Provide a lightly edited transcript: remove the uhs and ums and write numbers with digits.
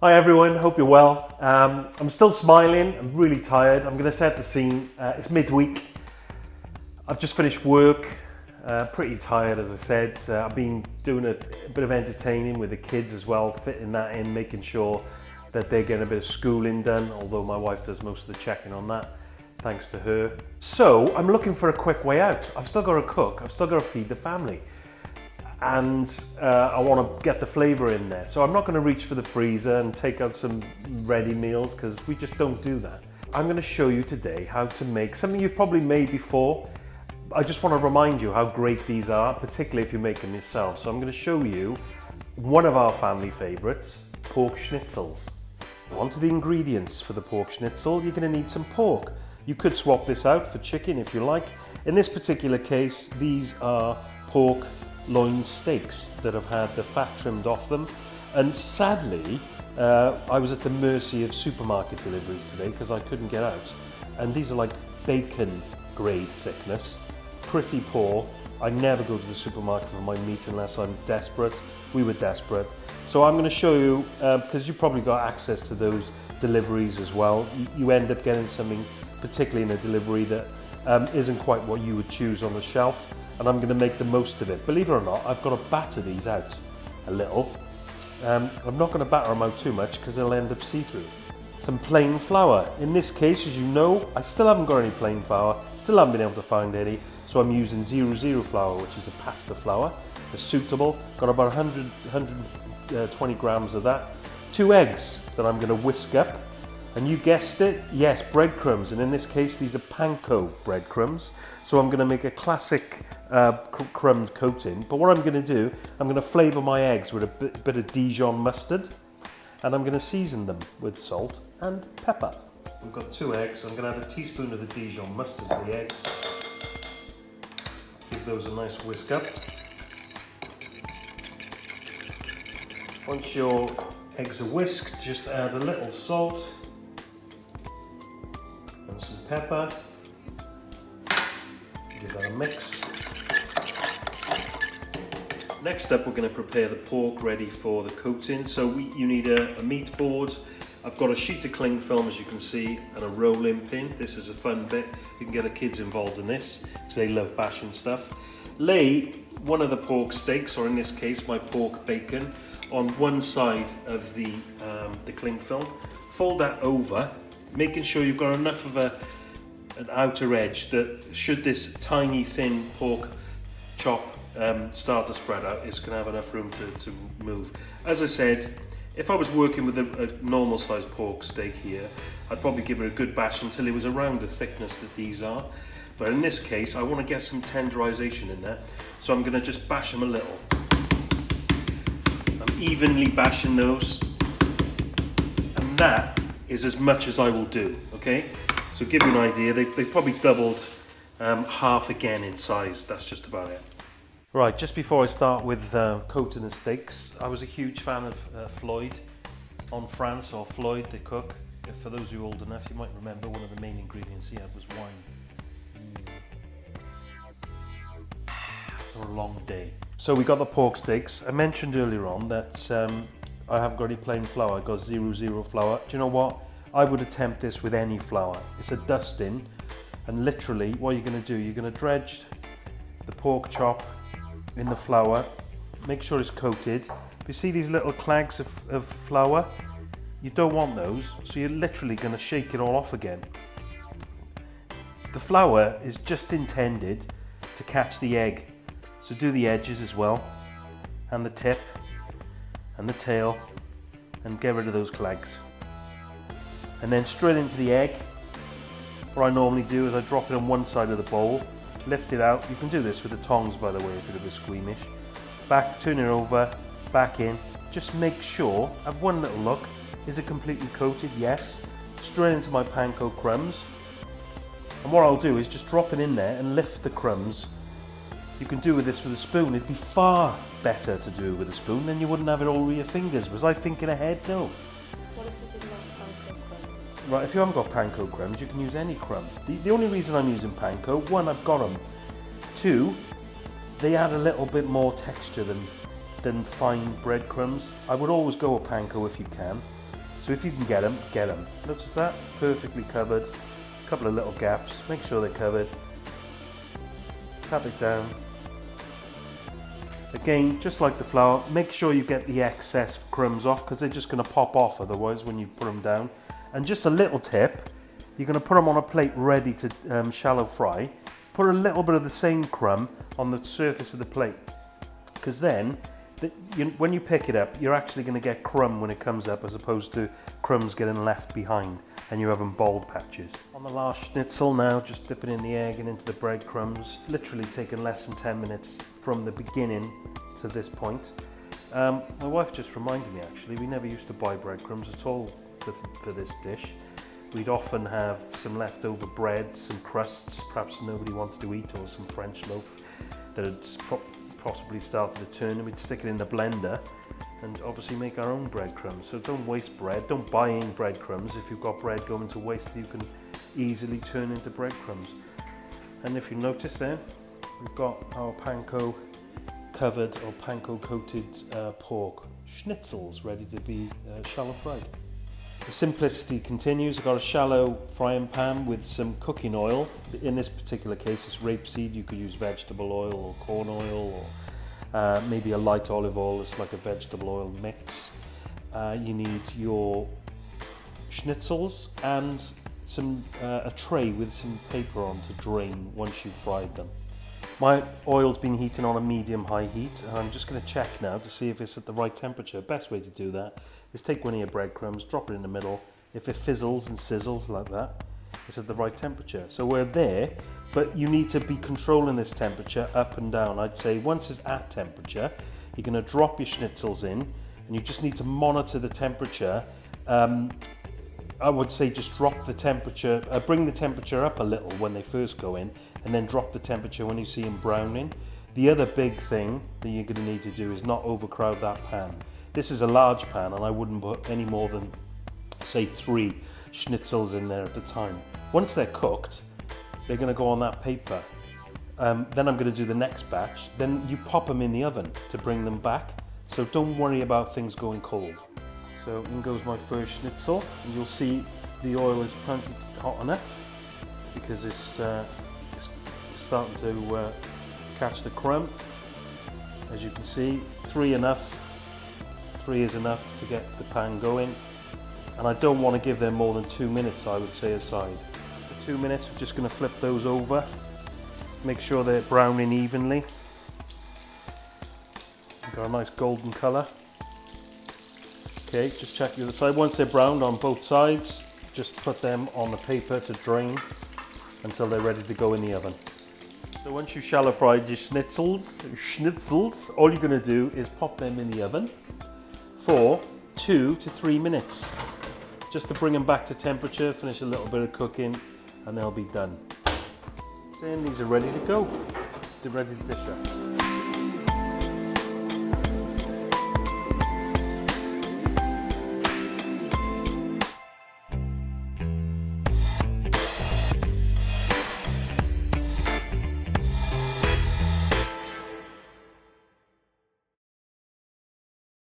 Hi everyone, hope you're well. I'm still smiling, I'm really tired. I'm going to set the scene. It's midweek. I've just finished work, pretty tired as I said. I've been doing a bit of entertaining with the kids as well, fitting that in, making sure that they're getting a bit of schooling done, although my wife does most of the checking on that, thanks to her. So I'm looking for a quick way out. I've still got to cook, I've still got to feed the family. And I want to get the flavour in there. So I'm not going to reach for the freezer and take out some ready meals because we just don't do that. I'm going to show you today how to make something you've probably made before. I just want to remind you how great these are, particularly if you make them yourself. So I'm going to show you one of our family favourites, pork schnitzels. On to the ingredients for the pork schnitzel. You're going to need some pork. You could swap this out for chicken if you like. In this particular case, these are pork loin steaks that have had the fat trimmed off them, and sadly I was at the mercy of supermarket deliveries today because I couldn't get out, and these are like bacon grade thickness, pretty poor. I never go to the supermarket for my meat unless I'm desperate. We were desperate, so I'm going to show you because you probably got access to those deliveries as well. You end up getting something, particularly in a delivery, that isn't quite what you would choose on the shelf, and I'm going to make the most of it. Believe it or not, I've got to batter these out a little. I'm not going to batter them out too much because they'll end up see-through. Some plain flour. In this case, as you know, I still haven't got any plain flour, still haven't been able to find any, so I'm using 00 flour, which is a pasta flour. It's suitable, got about 120 grams of that. 2 eggs that I'm going to whisk up. And you guessed it, yes, breadcrumbs, and in this case these are panko breadcrumbs. So I'm going to make a classic crumbed coating, but what I'm going to do, I'm going to flavour my eggs with a bit of Dijon mustard, and I'm going to season them with salt and pepper. We've got 2 eggs, so I'm going to add a teaspoon of the Dijon mustard to the eggs. Give those a nice whisk up. Once your eggs are whisked, just add a little salt and some pepper. Give that a mix. Next up, we're going to prepare the pork ready for the coating. So you need a meat board. I've got a sheet of cling film, as you can see, and a rolling pin. This is a fun bit. You can get the kids involved in this because they love bashing stuff. Lay one of the pork steaks, or in this case my pork bacon, on one side of the cling film. Fold that over, making sure you've got enough of an outer edge that should this tiny thin pork chop start to spread out, it's going to have enough room to move. As I said, if I was working with a normal sized pork steak here, I'd probably give it a good bash until it was around the thickness that these are. But in this case, I want to get some tenderization in there, so I'm going to just bash them a little. I'm evenly bashing those, and that is as much as I will do, okay? So give you an idea, they've probably doubled half again in size. That's just about it. Right, just before I start with coating the steaks, I was a huge fan of Floyd on France, or Floyd, they cook. For those of you old enough, you might remember one of the main ingredients he had was wine. For a long day. So we got the pork steaks. I mentioned earlier on that I haven't got any plain flour, I got 00 flour. Do you know what? I would attempt this with any flour. It's a dusting, and literally what you're going to do, you're going to dredge the pork chop in the flour, make sure it's coated. You see these little clags of flour? You don't want those, so you're literally going to shake it all off again. The flour is just intended to catch the egg, so do the edges as well, and the tip, and the tail, and get rid of those clags. And then straight into the egg. What I normally do is I drop it on one side of the bowl, lift it out. You can do this with the tongs, by the way, if you're a bit squeamish. Back, turn it over, back in. Just make sure, have one little look. Is it completely coated? Yes. Straight into my panko crumbs. And what I'll do is just drop it in there and lift the crumbs. You can do with this with a spoon. It'd be far better to do with a spoon, then you wouldn't have it all with your fingers. Was I thinking ahead? No. What if you didn't have panko crumbs? Right, if you haven't got panko crumbs, you can use any crumb. The only reason I'm using panko, 1, I've got them. 2, they add a little bit more texture than fine breadcrumbs. I would always go with panko if you can. So if you can get them, get them. Notice that? Perfectly covered. A couple of little gaps. Make sure they're covered. Tap it down. Again, just like the flour, make sure you get the excess crumbs off because they're just going to pop off otherwise when you put them down. And just a little tip, you're going to put them on a plate ready to shallow fry. Put a little bit of the same crumb on the surface of the plate because then when you pick it up, you're actually going to get crumb when it comes up as opposed to crumbs getting left behind and you're having bald patches. On the last schnitzel now, just dipping in the egg and into the breadcrumbs, literally taking less than 10 minutes from the beginning to this point. My wife just reminded me actually, we never used to buy breadcrumbs at all for this dish. We'd often have some leftover bread, some crusts perhaps nobody wanted to eat, or some French loaf that had possibly started to turn, and we'd stick it in the blender and obviously make our own breadcrumbs. So don't waste bread, don't buy in breadcrumbs. If you've got bread going to waste, you can easily turn into breadcrumbs. And if you notice there, we've got our panko covered or panko coated pork schnitzels ready to be shallow fried. The simplicity continues. I've got a shallow frying pan with some cooking oil. In this particular case it's rapeseed. You could use vegetable oil or corn oil or maybe a light olive oil. It's like a vegetable oil mix. You need your schnitzels and a tray with some paper on to drain once you've fried them. My oil's been heating on a medium-high heat, and I'm just going to check now to see if it's at the right temperature. Best way to do that is take one of your breadcrumbs, drop it in the middle. If it fizzles and sizzles like that, it's at the right temperature. So we're there, but you need to be controlling this temperature up and down. I'd say once it's at temperature, you're going to drop your schnitzels in, and you just need to monitor the temperature. I would say just drop the temperature, bring the temperature up a little when they first go in, and then drop the temperature when you see them browning. The other big thing that you're going to need to do is not overcrowd that pan. This is a large pan, and I wouldn't put any more than, say, 3 schnitzels in there at a time. Once they're cooked, they're going to go on that paper. Then I'm going to do the next batch. Then you pop them in the oven to bring them back. So don't worry about things going cold. So in goes my first schnitzel, and you'll see the oil is plenty hot enough because it's starting to catch the crumb. As you can see, 3 is enough to get the pan going, and I don't want to give them more than 2 minutes, I would say, aside. After 2 minutes, we're just going to flip those over, make sure they're browning evenly. We've got a nice golden colour. Okay, just check the other side. Once they're browned on both sides, just put them on the paper to drain until they're ready to go in the oven. So once you've shallow fried your schnitzels, all you're going to do is pop them in the oven for 2 to 3 minutes, just to bring them back to temperature, finish a little bit of cooking, and they'll be done. So then these are ready to go. They're ready to dish up.